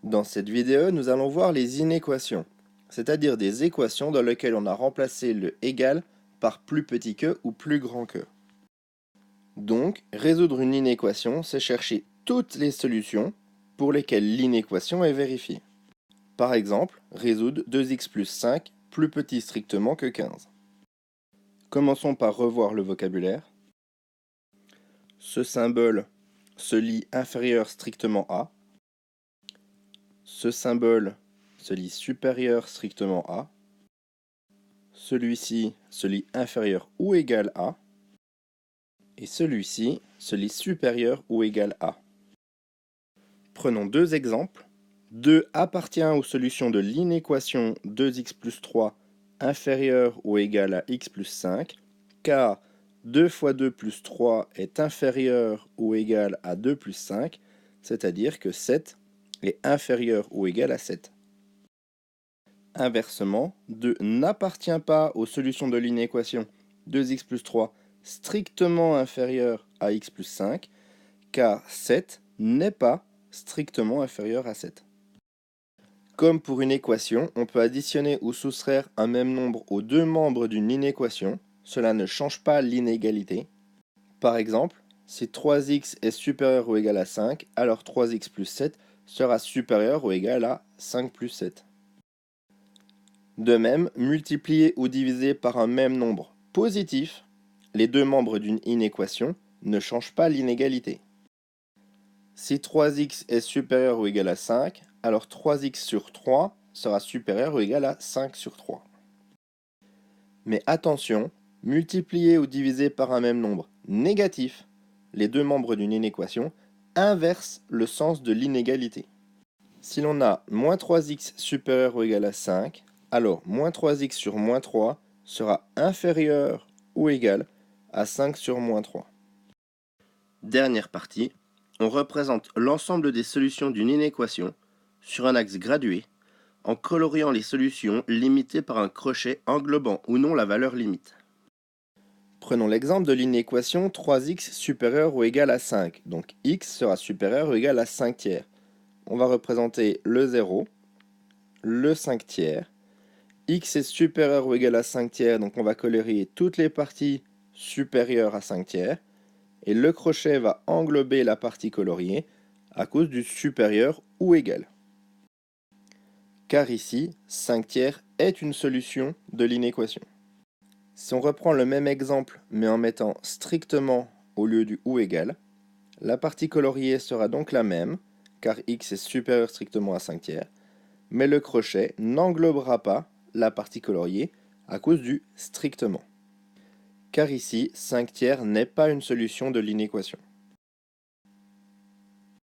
Dans cette vidéo, nous allons voir les inéquations, c'est-à-dire des équations dans lesquelles on a remplacé le égal par plus petit que ou plus grand que. Donc, résoudre une inéquation, c'est chercher toutes les solutions pour lesquelles l'inéquation est vérifiée. Par exemple, résoudre 2x plus 5 plus petit strictement que 15. Commençons par revoir le vocabulaire. Ce symbole se lit inférieur strictement à. Ce symbole se lit supérieur strictement à. Celui-ci se lit inférieur ou égal à. Et celui-ci se lit supérieur ou égal à. Prenons deux exemples. 2 appartient aux solutions de l'inéquation 2x plus 3 inférieur ou égal à x plus 5, car 2 fois 2 plus 3 est inférieur ou égal à 2 plus 5, c'est-à-dire que 7 est inférieur ou égal à 7. Inversement, 2 n'appartient pas aux solutions de l'inéquation 2x plus 3 strictement inférieur à x plus 5, car 7 n'est pas strictement inférieur à 7. Comme pour une équation, on peut additionner ou soustraire un même nombre aux deux membres d'une inéquation. Cela ne change pas l'inégalité. Par exemple, si 3x est supérieur ou égal à 5, alors 3x plus 7 sera supérieur ou égal à 5 plus 7. De même, multiplier ou diviser par un même nombre positif, les deux membres d'une inéquation ne changent pas l'inégalité. Si 3x est supérieur ou égal à 5, alors 3x sur 3 sera supérieur ou égal à 5 sur 3. Mais attention, multiplier ou diviser par un même nombre négatif, les deux membres d'une inéquation, inverse le sens de l'inégalité. Si l'on a moins 3x supérieur ou égal à 5, alors moins 3x sur moins 3 sera inférieur ou égal à 5 sur moins 3. Dernière partie, on représente l'ensemble des solutions d'une inéquation sur un axe gradué en coloriant les solutions limitées par un crochet englobant ou non la valeur limite. Prenons l'exemple de l'inéquation 3x supérieur ou égal à 5. Donc x sera supérieur ou égal à 5 tiers. On va représenter le 0, le 5 tiers. X est supérieur ou égal à 5 tiers, donc on va colorier toutes les parties supérieures à 5 tiers. Et le crochet va englober la partie coloriée à cause du supérieur ou égal. Car ici, 5 tiers est une solution de l'inéquation. Si on reprend le même exemple, mais en mettant strictement au lieu du ou égal, la partie coloriée sera donc la même, car x est supérieur strictement à 5 tiers, mais le crochet n'englobera pas la partie coloriée à cause du strictement. Car ici, 5 tiers n'est pas une solution de l'inéquation.